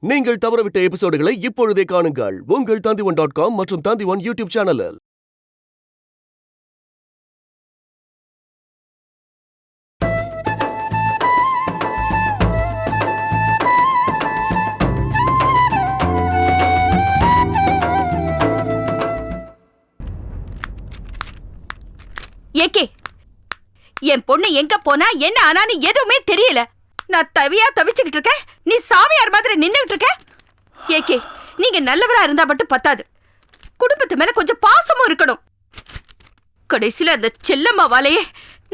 நீங்கள் தவறவிட்ட எபிசோடுகளை இப்பொழுதே காணுங்கள் உங்கள் Tandivan.com மற்றும் Tandivan யூடியூப் சேனலில். ஏகே, என் பொண்ணு எங்க போனா என்ன ஆனான்னு எதுவுமே தெரியல. நான் தவிச்சுக்கிட்டு இருக்கேன், நீ சாமியார் மாதிரி நின்னுகிட்டு இருக்க. ஏகே, நீங்க நல்லவரா இருந்தா மட்டும் பத்தாது, குடும்பத்து மேல கொஞ்சம் பாசமும் இருக்கணும். கடைசியில அந்த செல்லம்மாவாலேயே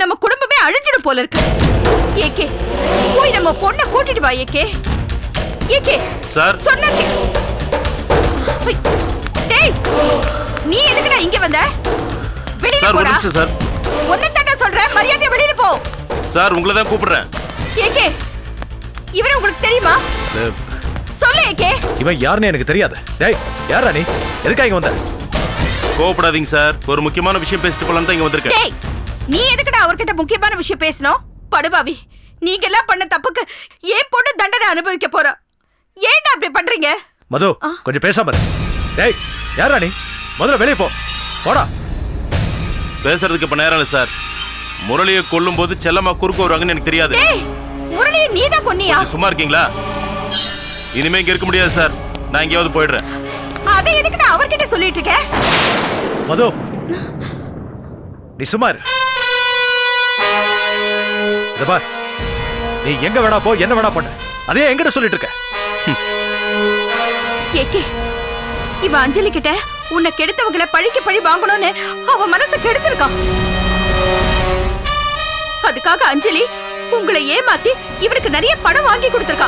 நம்ம குடும்பமே அழிஞ்சிடும் போல இருக்கு. ஏகே, போய் நம்ம பொண்ணை கூட்டிட்டு வா. ஏகே, ஏகே சார் சொன்ன. டேய், நீ எதுக்குடா இங்க வந்த? வெளியில போடா. சார் ஒண்ணு தட்ட சொல்றேன், மரியாதை வெளியில போ. சார் உங்களை தான் கூப்பிடுறேன். ஏகே, இவரை உங்களுக்கு தெரியுமா? சொல்லு ஏகே. இவன் யாருன்னு எனக்கு தெரியாது. டேய், யாரா நீ? எதுக்காக இங்க வந்த? கோபப்படாதீங்க சார், ஒரு முக்கியமான விஷயம் பேசிட்டு போலாம் தான் இங்க வந்திருக்கேன். டேய், நீ எதுக்குடா அவர்கிட்ட முக்கியமான விஷயம் பேசணும்? படுபாவி, நீங்க எல்லாம் பண்ண தப்புக்கு ஏன் பொண்ணு தண்டனை அனுபவிக்க போறா? ஏன்டா அப்படி பண்றீங்க? மது, கொஞ்சம் பேசாம இரு. டேய், யாரா நீ? முதல்ல வெளியே போ. போடா. பேசுறதுக்கு இப்ப நேரம் இல்ல சார். முரளியை கொல்லும் போது செல்லம்மா குறுக்க வருவாங்கன்னு எனக்கு தெரியாது. டேய், முரளியை நீதான் கொன்னியா? சும்மா இருக்கீங்களா? இனிமே இங்க இருக்க முடியாது சார், நான் எங்கேயாவது போயிடுறேன். அதை எதுக்குடா அவர்கிட்ட சொல்லிட்டு இருக்க? மது, நீ சும்மா இரு. இத பார், நீ எங்க வேணா போ, என்ன வேணா பண்ணு, அதே எங்கிட்ட சொல்லிட்டு இருக்க. ஏகே, இவ அஞ்சலி கிட்ட உன்னை கெடுத்தவங்களை பழிக்கு பழி வாங்கணும்னு அவ மனசு கெடுத்திருக்கான். அதுக்காக அஞ்சலி உங்களை ஏமாத்தி இவருக்கு நிறைய பணம் வாங்கி கொடுத்திருக்கா.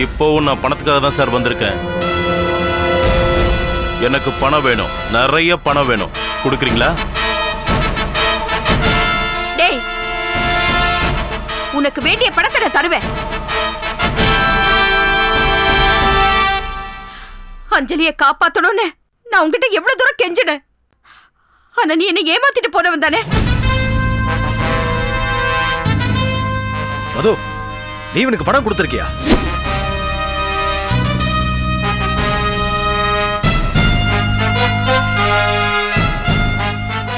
இப்போவும் நான் பணத்துக்காக தான் சார் வந்திருக்கேன். எனக்கு பணம் வேணும், நிறைய பணம் வேணும். கொடுக்குறீங்களா? டேய், உனக்கு வேண்டிய பணத்தை நான் தருவேன். அஞ்சலியை காப்பாத்தணும்னு நான் உங்ககிட்ட எவ்வளவு தூரம் கெஞ்சினேன். ஆனா நீ என்ன ஏமாத்திட்டு போனவன் தானே. மது, நீ இவனுக்கு பணம் கொடுத்திருக்கியா?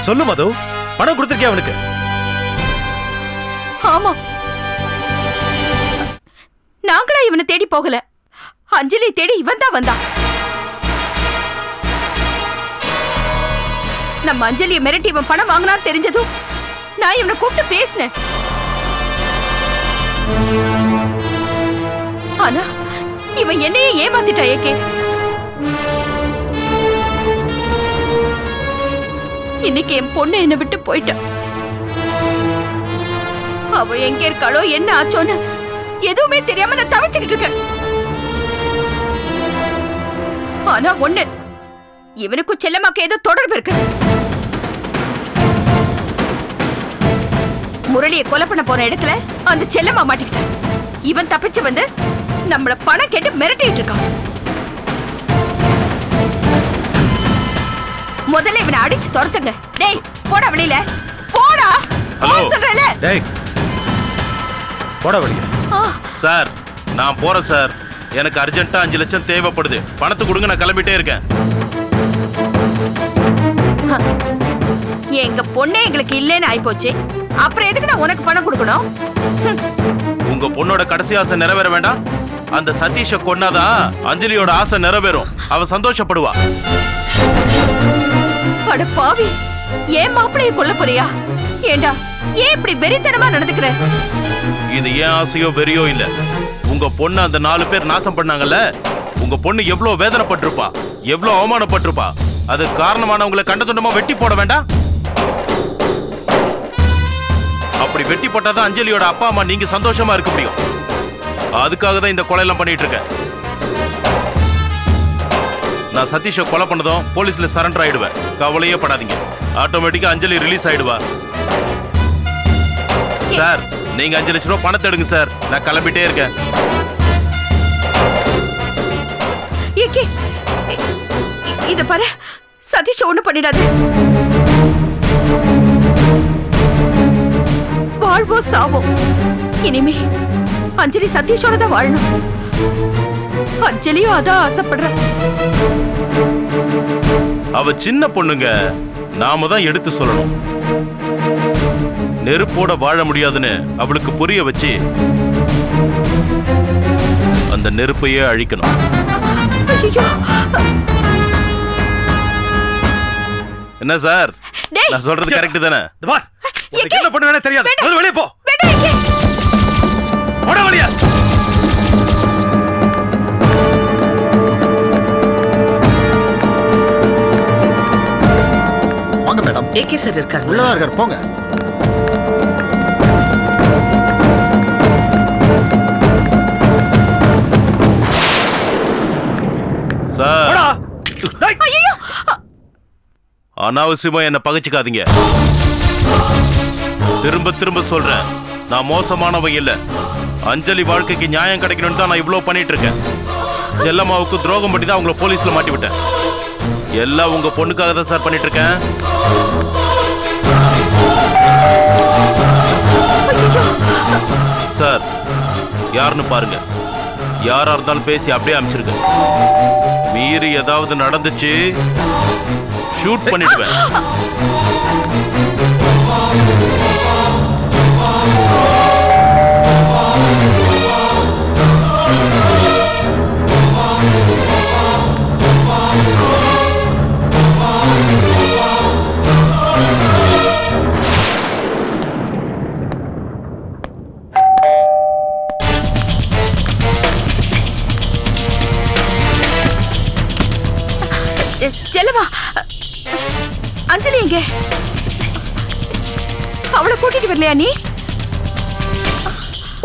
சொல்லு மது, பணம் கொடுத்திருக்கியா அவனுக்கு? ஆமா, நாங்களா இவனை தேடி போகல, அஞ்சலி தேடி இவன் தான் வந்தான். நம்ம அஞ்சலியை மிரட்டி இவன் பணம் வாங்கினான்னு தெரிஞ்சதும் நான் இவனை கூப்பிட்டு பேசினேன். ஆனா இவன் என்னையே ஏமாத்திட்டா. ஏகே, இன்னைக்கு என் பொண்ணு என்னை விட்டு போயிட்டா. அவ எங்க இருக்காளோ, என்ன ஆச்சோன்னு எதுவுமே தெரியாம நான் தவிச்சுக்கிட்டு இருக்கேன். ஆனா ஒண்ணு, இவனுக்கும் செல்லம்மாக்கு ஏதோ தொடர்பு இருக்கு. முரளியை கொலை பண்ண போன இடத்துல அந்த செல்லம்மா மாட்டிக்கிட்ட. இவன் தப்பிச்சு வந்து நம்மள பணம் கேட்டு மிரட்டிட்டு இருக்கான். முதல்ல இவனை அடிச்சு துரத்துங்க. டேய், போடா வெளியில, போடா சொல்றேன்ல. டேய், போடா வெளியில. சார் நான் போறேன் சார், எனக்கு அர்ஜென்ட்டா 5 லட்சம் தேவைப்படுது. பணத்தை கொடுங்க, நான் கிளம்பிட்டே இருக்கேன். எங்க பொண்ணே எங்களுக்கு இல்லைன்னு ஆயிப்போச்சு, அப்புறம் எதுக்கு நான் உனக்கு பணம் கொடுக்கணும்? உங்க பொண்ணோட கடைசி ஆசை நிறைவேற வேண்டாம்? அந்த சதீஷ கொன்னாதான் அஞ்சலியோட ஆசை நிறைவேறும், அவ சந்தோஷப்படுவா. அட பாவி, ஏன் மாப்பிளைய கொல்ல போறியா? ஏண்டா, ஏன் இப்படி வெறித்தனமா நடந்துக்கிற? இது ஏன் ஆசையோ வெறியோ இல்ல, உங்க பொண்ணு அந்த 4 பேர் நாசம் பண்ணாங்கல்ல, உங்க பொண்ணு எவ்வளவு வேதனைப்பட்டிருப்பா, எவ்வளவு அவமானப்பட்டிருப்பா. அது காரணமானவங்களை கண்டதுண்டமா வெட்டி போட வேண்டாம்? அப்படி வெட்டி போட்டாதான் அஞ்சலியோட அப்பா அம்மா நீங்க சந்தோஷமா இருக்க முடியும். அதுக்காக தான் இந்த கொலை எல்லாம் பண்ணிட்டு இருக்கேன். நான் சதீஷை கொலை பண்ணதும் போலீஸ்ல சரண்டர் ஆயிடுவேன், கவலையே படாதீங்க. ஆட்டோமேட்டிக்கா அஞ்சலி ரிலீஸ் ஆயிடுவா. சார், நீங்க 5 லட்சம் ரூபாய் பணத்தை எடுங்க சார், நான் கிளம்பிட்டே இருக்கேன். இத பாரு, சதீஷ் ஒண்ணு பண்ணிடாது. வாழ்வோ சாவோ இனிமே அஞ்சலி சதீஷோட தான் வாழணும். அஞ்சலியும் அதான் ஆசைப்படுற. அவ சின்ன பொண்ணுங்க, நாம தான் எடுத்து சொல்லணும். நெருப்போட வாழ முடியாதுன்னு அவளுக்கு புரிய வச்சு அந்த நெருப்பையே அழிக்கணும். என்ன சார், நான் சொல்றது கரெக்ட் தானே? என்ன பண்ணுவேனே தெரியாது. வெளியே போ. போட வழியா. வாங்க மேடம். ஏகே சார் இருக்காங்க. உள்ளதா இருக்கார், போங்க. சார், அனாவசியமா என்ன பகைச்சுக்காதீங்க. திரும்ப திரும்ப சொல்றேன், நான் மோசமானவன் இல்ல. அஞ்சலி வாழ்க்கைக்கு நியாயம் கிடைக்கணும்னு தான் நான் இவ்வளவு பண்ணிட்டு இருக்கேன். செல்லம்மாவுக்கு துரோகம் பண்ணி தான் உங்களை போலீஸ்ல மாட்டி விட்டேன். எல்லாம் உங்க பொண்ணுக்காக தான் சார் பண்ணிட்டு இருக்கேன். சார், யாருன்னு பாருங்க. யாரா இருந்தாலும் பேசி அப்படியே அனுப்பிச்சிருக்க. மீறி ஏதாவது நடந்துச்சு ஷூட் பண்ணிடுவேன். செல்லமா, அஞ்சலி எங்க? அவளை கூட்டிட்டு வரலையா நீ?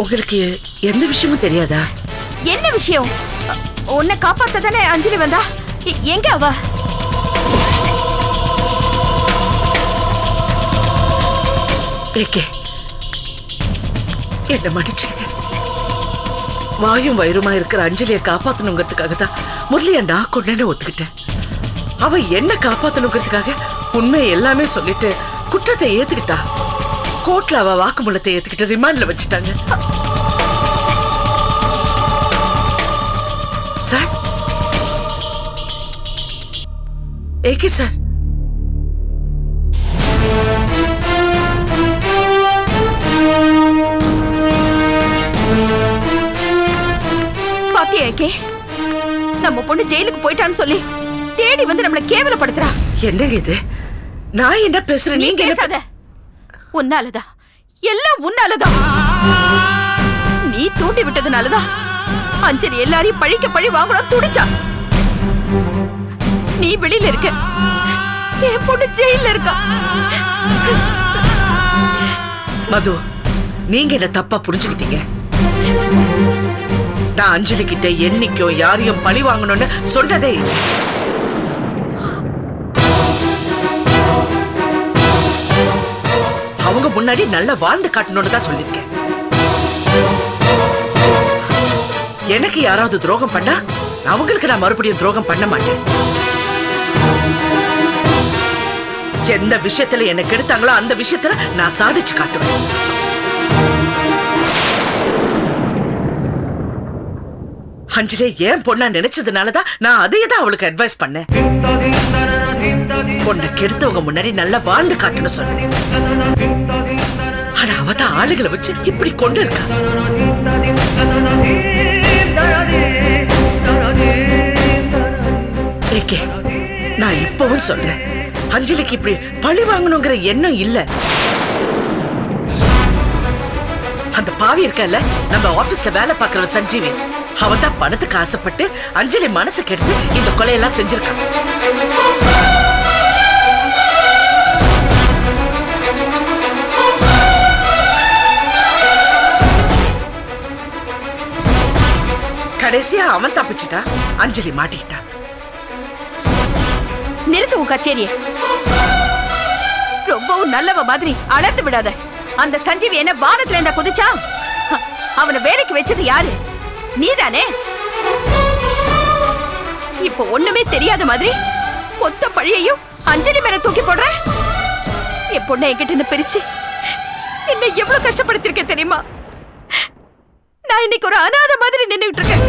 உங்களுக்கு எந்த விஷயமும் தெரியாதா? என்ன விஷயம்? உன்னை காப்பாத்த தானே அஞ்சலி வந்தா. எங்க அவ? ஏகே, என்ன மன்னிச்சிருங்க. வாயும் வயிறுமா இருக்கிற அஞ்சலியை காப்பாத்தணுங்கிறதுக்காக தான் முரளிய நான் கொண்டேன்னு ஒத்துக்கிட்டேன். அவ என்ன காப்பாத்தணுங்கிறதுக்காக உண்மையை எல்லாமே சொல்லிட்டு குற்றத்தை ஏத்துக்கிட்டா. கோர்ட்ல அவ வாக்குமூலத்தை ஏத்துக்கிட்டு ரிமாண்ட்ல வச்சுட்டாங்க. சார், ஏகே சார், பாத்தியா ஏகே, நம்ம பொண்ணு ஜெயிலுக்கு போயிட்டான்னு சொல்லி தேடி வந்து நம்மள கேவலப்படுத்துறா. என்னங்க இது? நான் என்ன பேசுறேன்? நீங்க பேசாத. உன்னாலதான், எல்லாம் உன்னாலதான். நீ தூண்டி விட்டதுனாலதான் அஞ்சலி எல்லாரையும் பழிக்க பழி வாங்கணும் துடிச்சா. நீ வெளியில இருக்க, என் பொண்ணு ஜெயில இருக்கா. மது, நீங்க என்ன தப்பா புரிஞ்சுக்கிட்டீங்க. நான் அஞ்சலி கிட்ட என்னைக்கோ யாரையும் பழி வாங்கணும்னு சொன்னதே இல்லை. அவங்க முன்னாடி நல்லா வாழ்ந்து காட்டணும்னு தான் சொல்லிருக்கேன். எனக்கு யாராவது துரோகம் பண்ணா அவங்களுக்கு நான் மறுபடியும் துரோகம் பண்ண மாட்டேன். எந்த விஷயத்துல என்ன கெடுத்தாங்களோ அந்த விஷயத்துல நான் சாதிச்சு காட்டுவேன். அஞ்சலி ஏன் பொண்ணா நினைச்சதுனாலதான் நான் அதையே தான் அவளுக்கு அட்வைஸ் பண்ணேன். பொண்ணை கெடுத்தவங்க முன்னாடி நல்லா வாழ்ந்து காட்டணும் சொன்னேன். ஆனா அவதான் ஆளுகளை வச்சு இப்படி கொண்டு இருக்கா. ஏகே, நான் இப்பவும் சொல்றேன், அஞ்சலிக்கு இப்படி பழி வாங்கணுங்கிற எண்ணம் இல்ல. அந்த பாவி இருக்கல, நம்ம ஆபீஸ்ல வேலை பார்க்கிற சஞ்சீவி, அவன் தான் பணத்துக்கு ஆசைப்பட்டு அஞ்சலி மனசு கெடுத்து இந்த கொலையெல்லாம் செஞ்சிருக்கான். கடைசியா அவன் தப்பிச்சிட்டா, அஞ்சலி மாட்டிக்கிட்டா. நிறுத்து உன் கச்சேரிய. ரொம்பவும் நல்லவ மாதிரி அலர்ந்து விடாத. அந்த சஞ்சீவி என்ன வானத்துல இருந்தா குதிச்சா? அவனை வேலைக்கு வச்சது யாரு? நீதானே? இப்ப ஒண்ணுமே தெரியாத மாதிரி மொத்த பழியையும் அஞ்சலி மேல தூக்கி போடுற. என் பொண்ணை என்கிட்ட இருந்து பிரிச்சு என்ன எவ்வளவு கஷ்டப்படுத்திருக்கேன் தெரியுமா? நான் இன்னைக்கு ஒரு அனாதை மாதிரி நின்னுட்டு இருக்கேன்.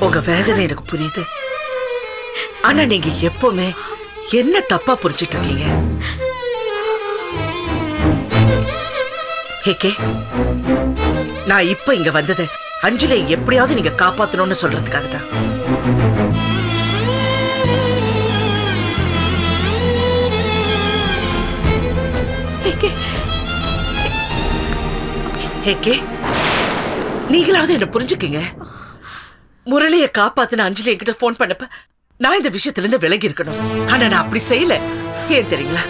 உங்க வேதனை எனக்கு புரியுது. ஆனா நீங்க எப்பவுமே என்ன தப்பா புரிஞ்சிட்டு இருக்கீங்க. ஏகே, நான் இப்ப இங்க வந்தது அஞ்சலியை எப்படியாவது நீங்க காப்பாத்தணும்னு சொல்றதுக்காக தான். ஏகே, நீங்களாவது என்ன புரிஞ்சுக்கீங்க. முரளியை காப்பாத்தின அஞ்சலி என்கிட்ட போன் பண்ணப்ப நான் இந்த விஷயத்துல இருந்து விலகி இருக்கணும். ஆனா நான் அப்படி செய்யல. ஏன் தெரியுங்களா?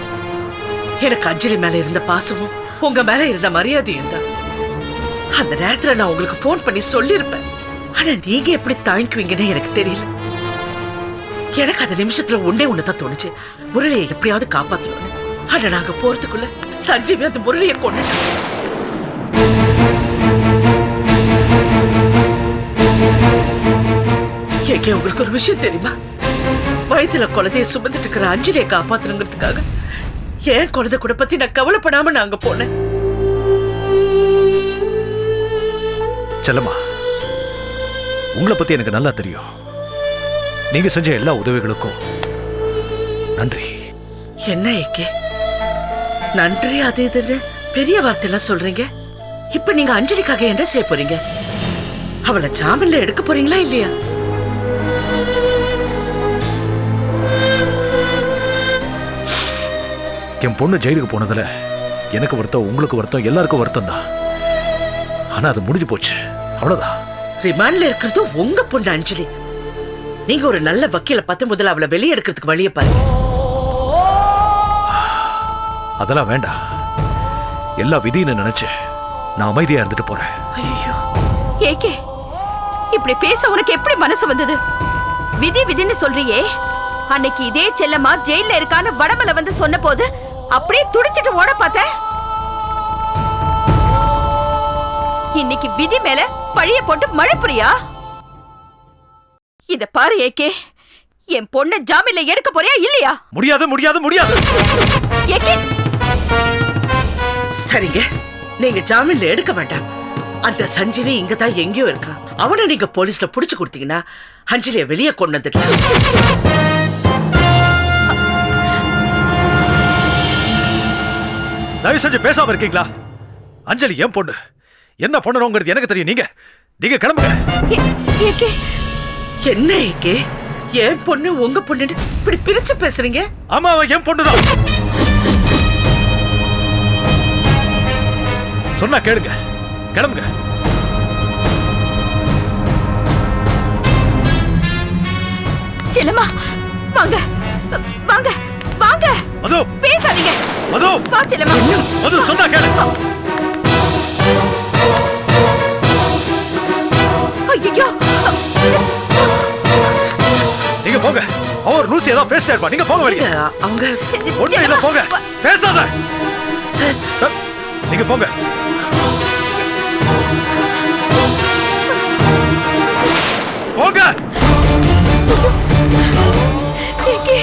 எனக்கு அஞ்சலி மேல இருந்த பாசமும் உங்க மேல இருந்த மரியாதையும் தான். அந்த நேரத்துல நான் உங்களுக்கு போன் பண்ணி சொல்லிருப்பேன். ஆனா நீங்க எப்படி தாங்கிக்குவீங்கன்னு எனக்கு தெரியல. எனக்கு அந்த நிமிஷத்துல ஒண்ணுதான் தோணுச்சு, முரளியை எப்படியாவது காப்பாத்தணும். ஆனா நாங்க போறதுக்குள்ள சஞ்சீவி அந்த முரளியை கொண்டுட்டான். ஏகே, உங்களுக்கு ஒரு விஷயம் தெரியுமா? வயிற்றுல குழந்தைய சுமந்துட்டு இருக்கிற அஞ்சலியை காப்பாத்தணுங்கிறதுக்காக ஏன் குழந்தை கூட பத்தி நான் கவலைப்படாம நாங்க போனேன். செல்லம்மா, உங்களை பத்தி எனக்கு நல்லா தெரியும். நீங்க செஞ்ச எல்லா உதவிகளுக்கும் நன்றி. என்ன ஏகே, நன்றி அது இதுன்னு பெரிய வார்த்தையெல்லாம் சொல்றீங்க. இப்ப நீங்க அஞ்சலிக்காக என்ன செய்ய போறீங்க? அவளை ஜாமீன்ல எடுக்க போறீங்களா இல்லையா? என் பொண்ணு ஜெயிலுக்கு போனதுல எனக்கு வருத்தம், உங்களுக்கு வருத்தம், எல்லாருக்கும் வருத்தம் தான். ஆனா அது முடிஞ்சு போச்சு, அவ்வளவுதான். ரிமாண்ட்ல இருக்கிறது உங்க பொண்ணு அஞ்சலி. நீங்க ஒரு நல்ல வக்கீல பார்த்து முதல்ல அவளை வெளியே எடுக்கிறதுக்கு வழியை பாருங்க. அதெல்லாம் வேண்டாம். எல்லா விதின்னு நினைச்சு நான் அமைதியா இருந்துட்டு போறேன். ஐயோ ஏகே, இப்படி பேச உனக்கு எப்படி மனசு வந்தது? விதி விதின்னு சொல்றியே, அன்னைக்கு இதே செல்லம்மா ஜெயில இருக்கான்னு வடமல வந்து சொன்ன போது அப்படியே துடிச்சிட்டு ஓட பார்த்த. இன்னைக்கு விதி மேல பழிய போட்டு மழை புரியா? இத பாரு ஏகே, என் பொண்ண ஜாமீன்ல எடுக்க போறியா இல்லையா? முடியாது முடியாது முடியாது. ஏகே, சரிங்க, நீங்க ஜாமீன்ல எடுக்க வேண்டாம். அந்த சஞ்சீவி இங்கதான் எங்கேயோ இருக்கான். அவனை நீங்க போலீஸ்ல புடிச்சு கொடுத்தீங்கன்னா அஞ்சலிய வெளியே கொண்டு வந்துடலாம். தயவு செஞ்சு பேசாம இருக்கீங்களா? அஞ்சலி என் பொண்ணு, என்ன பண்ணணுங்கிறது எனக்கு தெரியும். நீங்க கிளம்புங்க. ஏகே, என்ன ஏகே, என் பொண்ணு உங்க பொண்ணு இப்படி பிரிச்சு பேசுறீங்க? ஆமா, அவன் என் பொண்ணுதான். சொன்னா கேளுங்க, கிளம்புங்க. செல்லம்மா, வாங்க வாங்க வாங்க. மது, பேசாதீங்க. மது, வா செல்லம்மா. மது, சொன்னா கேளு. ஐயோ, நீங்க போங்க. அவர் லூசி ஏதோ பேசிட்டே இருப்பா. நீங்க போங்க வெளியே. அவங்க ஒண்ணு இல்ல, போங்க. பேசாத சார். நீங்க போங்க. போங்க. ஏகே,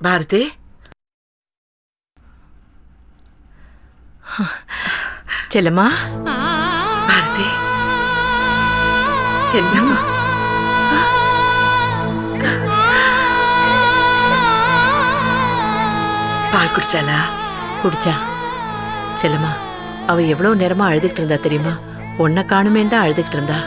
பாரதி, செல்லம்மா. பாரதி, என்னம்மா? பால் குடிச்சாலா? குடிச்சா. செல்லம்மா, அவ எவ்வளவு நேரமா அழுதுகிட்டு இருந்தா தெரியுமா? உன்னை காணுமே தான் அழுதுகிட்டு இருந்தா.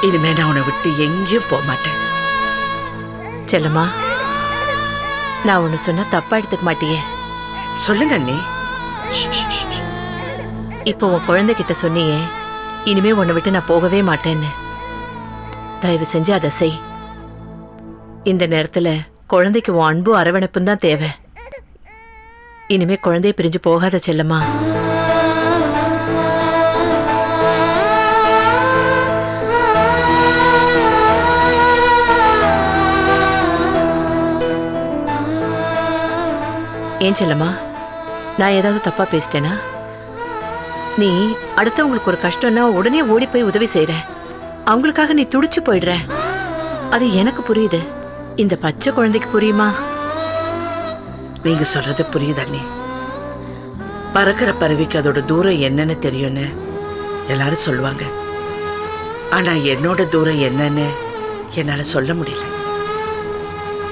இனிமே நான் உன்னை விட்டு எங்கேயும் போக மாட்டேன். செல்லம்மா, நான் ஒண்ணு சொன்னா தப்பா எடுத்துக்க மாட்டியே? சொல்லுங்க அண்ணி. இப்போ உன் குழந்தைகிட்ட சொன்னியே, இனிமே உன்னை விட்டு நான் போகவே மாட்டேன்னு. தயவு செஞ்சு அதை செய். இந்த நேரத்துல குழந்தைக்கு உன் அன்பு அரவணைப்பும் தான் தேவை. இனிமே குழந்தைய பிரிஞ்சு போகாத செல்லம்மா. ஏன் செல்லம்மா, நான் ஏதாவது தப்பா பேசிட்டேனா? நீ அடுத்தவங்களுக்கு ஒரு கஷ்டம்னா உடனே ஓடி போய் உதவி செய்யற, அவங்களுக்காக நீ துடிச்சு போயிடுற. அது எனக்கு புரியுது, இந்த பச்சை குழந்தைக்கு புரியுமா? நீங்க சொல்றது புரியுது அண்ணி. பறக்கிற பறவைக்கு அதோட தூரம் என்னன்னு தெரியும்னு எல்லாரும் சொல்லுவாங்க. ஆனா என்னோட தூரம் என்னன்னு என்னால சொல்ல முடியல.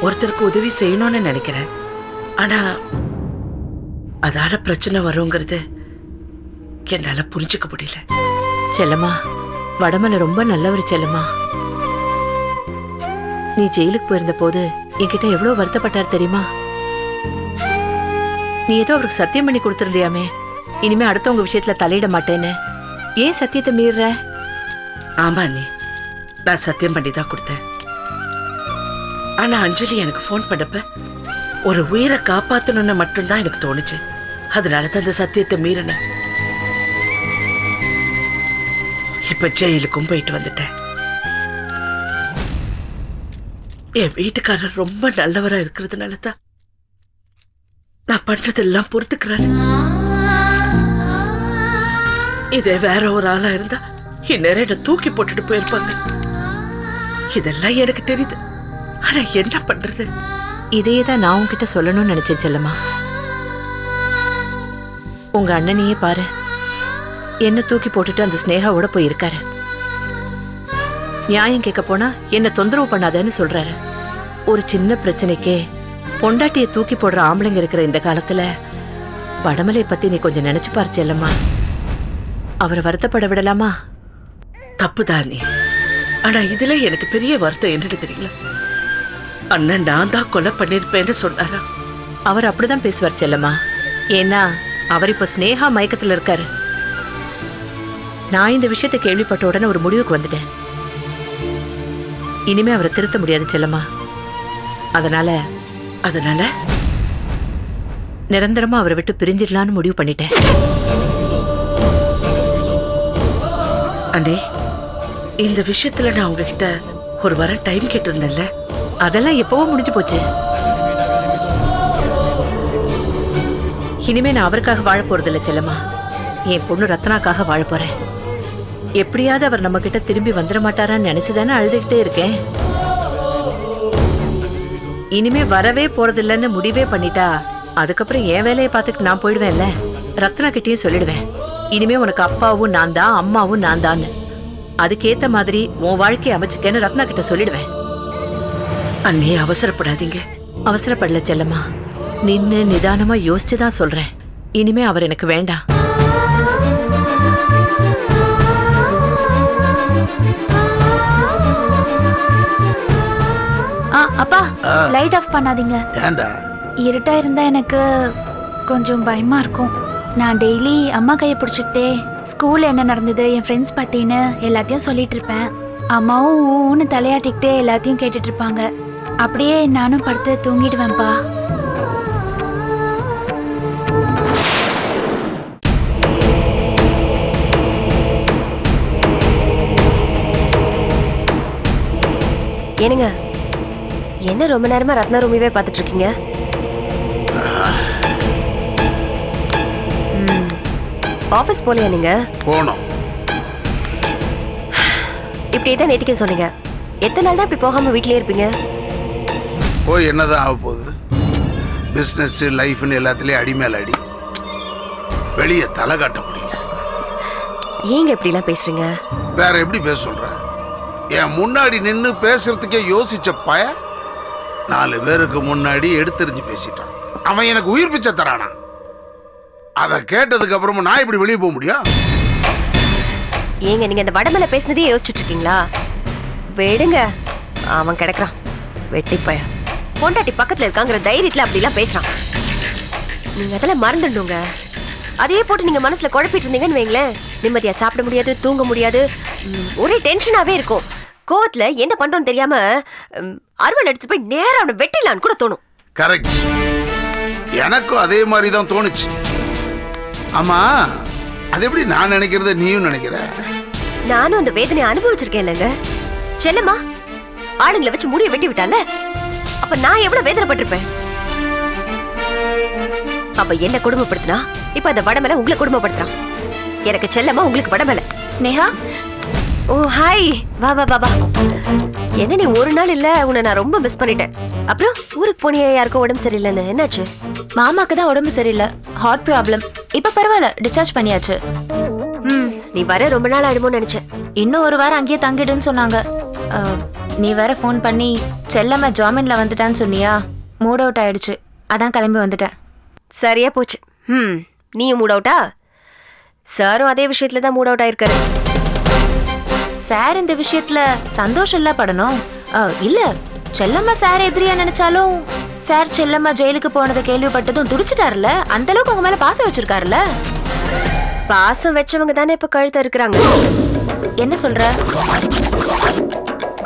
ஒருத்தருக்கு உதவி செய்யணும்னு நினைக்கிறேன், ஆனா அதால பிரச்சனை வருங்கிறது என்னால புரிஞ்சுக்க முடியல. செல்லம்மா, வடமலை ரொம்ப நல்லவர் செல்லம்மா. நீ ஜெயிலுக்கு போயிருந்த போது என்கிட்ட எவ்வளவு வருத்தப்பட்டார் தெரியுமா? நீ ஏதோ அவருக்கு சத்தியம் பண்ணி கொடுத்திருந்தியாமே, இனிமே அடுத்தவங்க விஷயத்துல தலையிட மாட்டேன்னு. ஏன் சத்தியத்தை மீறுற? ஆமா அண்ணி, நான் சத்தியம் பண்ணி தான் கொடுத்தேன். ஆனா அஞ்சலி எனக்கு போன் பண்ணப்ப ஒரு உயிரை காப்பாத்தணும்னு மட்டும்தான் எனக்கு தோணுச்சு. அதனாலதான் அந்த சத்தியத்தை மீறினேன். இப்ப ஜெயிலுக்கும் போயிட்டு வந்துட்டேன். என் வீட்டுக்காரர் ரொம்ப நல்லவரா இருக்கிறதுனால தான் நான் பண்றதெல்லாம் பொறுத்துக்கிறாரு. இதே வேற ஒரு ஆளா இருந்தா இந்நேரம் என்ன தூக்கி போட்டுட்டு போயிருப்பாங்க. இதெல்லாம் எனக்கு தெரியுது, ஆனா என்ன பண்றது? இதையே தான் நான் உன்கிட்ட சொல்லணும்னு நினைச்சேன் செல்லம்மா. உங்க அண்ணனையே பாரு, என்ன தூக்கி போட்டுட்டு அந்த ஸ்னேகாவோட போயிருக்காரு. நியாயம் கேட்க போனா என்ன தொந்தரவு பண்ணாதன்னு சொல்றாரு. ஒரு சின்ன பிரச்சனைக்கே பொண்டாட்டியை தூக்கி போடுற ஆம்பளைங்க இருக்கிற இந்த காலத்துல வடமலையை பத்தி நீ கொஞ்சம் நினைச்சு பாரு செல்லம்மா. அவரை வருத்தப்பட விடலாமா? தப்புதான் நீ. ஆனா இதுல எனக்கு பெரிய வருத்தம் என்னன்னு தெரியல. அண்ணன் நான் தான் கொலை பண்ணிருப்பேன்னு சொன்னாரா? அவர் அப்படிதான் பேசுவார் செல்லம்மா. ஏன்னா அவர் இப்ப ஸ்னேகா மயக்கத்துல இருக்காரு. நான் இந்த விஷயத்தை கேள்விப்பட்ட உடனே ஒரு முடிவுக்கு வந்துட்டேன். இனிமே அவரை திருத்த முடியாது செல்லம்மா. அதனால நிரந்தரமா அவரை விட்டு பிரிஞ்சிடலான்னு முடிவு பண்ணிட்டேன். அண்ணே, இந்த விஷயத்துல நான் உங்ககிட்ட ஒரு வாரம் டைம் கேட்டிருந்தேன்ல, அதெல்லாம் எப்பவோ முடிஞ்சு போச்சு. இனிமே நான் அவருக்காக வாழ போறதில்ல செல்லம்மா. என் பொண்ணு ரத்னாக்காக வாழ போறேன். எப்படியாவது அவர் நம்ம கிட்ட திரும்பி வந்துட மாட்டாரான்னு நினைச்சுதானே அழுதுகிட்டே இருக்கேன். இனிமே வரவே போறதில்லன்னு முடிவே பண்ணிட்டா அதுக்கப்புறம் என் வேலையை பார்த்துட்டு நான் போயிடுவேன்ல. ரத்னா கிட்டயும் சொல்லிடுவேன், இனிமே உனக்கு அப்பாவும் நான் தான், அம்மாவும் நான் தான். அதுக்கேத்த மாதிரி உன் வாழ்க்கையை அமைச்சுக்கன்னு ரத்னா கிட்ட சொல்லிடுவேன். அண்ணே, அவசரப்படாதீங்க. அவசரப்படல செல்லம்மா, நின்னு நிதானமா யோசிச்சுதான் சொல்றேன். இனிமே அவர் எனக்கு வேண்டாம். அப்பா, லைட் ஆஃப் பண்ணாதீங்க. ஏண்டா? இருட்டா இருந்தா எனக்கு கொஞ்சம் பயமா இருக்கும். நான் டெய்லி அம்மா கையை பிடிச்சிக்கிட்டே ஸ்கூல்ல என்ன நடந்தது, என் ஃப்ரெண்ட்ஸ் பத்தின்னு எல்லாத்தையும் சொல்லிட்டு இருப்பேன். அம்மாவும் ஊன்னு தலையாட்டிக்கிட்டே எல்லாத்தையும் கேட்டுட்டு இருப்பாங்க. அப்படியே நானும் படுத்து தூங்கிடுவேன்ப்பா. ஏனுங்க, என்ன ரொம்ப நேரமா ரத்னா ரூமிவே பார்த்துட்டு இருக்கீங்க? ஆபீஸ் போலையா நீங்க? போனோம். இப்படியே தான் நேத்திக்கு சொன்னீங்க. எத்தனை நாள் தான் இப்படி போகாம வீட்லயே இருப்பீங்க? போய் என்னதான் ஆக போகுது? பிஸ்னஸ் லைஃப்னு எல்லாத்துலேயும் அடி மேல அடி. வெளியே தலை காட்ட முடியல. ஏங்க இப்படிலாம் பேசுறீங்க? வேற எப்படி பேச சொல்ற? என் முன்னாடி நின்று பேசுறதுக்கே யோசிச்ச பய 4 பேருக்கு முன்னாடி எடுத்தெறிஞ்சு பேசிட்டான். அவன் எனக்கு உயிர் பிச்சை தரானா? அதை கேட்டதுக்கு அப்புறமா நான் இப்படி வெளியே போக முடியும்? ஏங்க நீங்க இந்த வடமலை பேசுனதே யோசிச்சுட்டு இருக்கீங்களா? விடுங்க, அவன் கிடக்குறான் வெட்டி பய. பொண்டாட்டி பக்கத்துல இருக்காங்கிற தைரியத்துல அப்படிலாம் பேசுறான். நீங்க அதெல்லாம் மறந்துடுங்க. அதே போட்டு நீங்க மனசுல குழப்பிட்டு இருந்தீங்கன்னு வைங்களேன், நிம்மதியா சாப்பிட முடியாது, தூங்க முடியாது, ஒரே டென்ஷனாவே இருக்கும். கோவத்துல என்ன பண்றோம்னு தெரியாம அருவாள் எடுத்து போய் நேரா அவனை வெட்டிடலான்னு கூட தோணும். கரெக்ட், எனக்கும் அதே மாதிரி தான் தோணுச்சு. ஆமா, அது எப்படி நான் நினைக்கிறத நீயும் நினைக்கிற? நானும் அந்த வேதனையை அனுபவிச்சிருக்கேன் இல்லைங்க. செல்லம்மா ஆளுங்களை வச்சு முடிய வெட்டி விட்டால, அப்ப நான் எவ்வளவு வேதனைப்பட்டிருப்பேன். அப்ப என்ன குடும்பப்படுத்தினா இப்ப அந்த வடமலை உங்களை குடும்பப்படுத்துறான். எனக்கு செல்லமா, உங்களுக்கு வடமலை. ஸ்னேகா, ஓ ஹாய், வா வா வா வா. என்ன நீ ஒரு நாள் இல்ல, உன்னை நான் ரொம்ப மிஸ் பண்ணிட்டேன். அப்புறம் ஊருக்கு போனியே, யாருக்கும் உடம்பு சரியில்லைன்னு, என்னாச்சு? மாமாக்கு தான் உடம்பு சரியில்லை, ஹார்ட் ப்ராப்ளம். இப்ப பரவாயில்ல, டிஸ்சார்ஜ் பண்ணியாச்சு. நீ வர ரொம்ப நாள் ஆயிடுமோன்னு நினைச்சேன். இன்னும் ஒரு வாரம் அங்கேயே தங்கிடுன்னு சொன்னாங்க. நீ வேற ஃபோன் பண்ணி செல்லம்மா ஜாமீன்ல வந்துட்டான்னு சொன்னியா, மூட் அவுட் ஆயிடுச்சு, அதான் கிளம்பி வந்துட்டேன். சரியா போச்சு. நீயும் மூட் அவுட்டா? சாரும் அதே விஷயத்துல தான் மூட் அவுட் ஆயிருக்காரு. சார் இந்த விஷயத்துல சந்தோஷம் இல்ல படணும். இல்ல, செல்லம்மா சார் எதிரியா நினைச்சாலும் சார் செல்லம்மா ஜெயிலுக்கு போனதை கேள்விப்பட்டதும் துடிச்சிட்டாருல, அந்த அளவுக்கு உங்க மேல பாசம் வச்சிருக்காருல்ல. பாசம் வச்சவங்க தானே இப்ப கழுத்த இருக்கிறாங்க. என்ன சொல்ற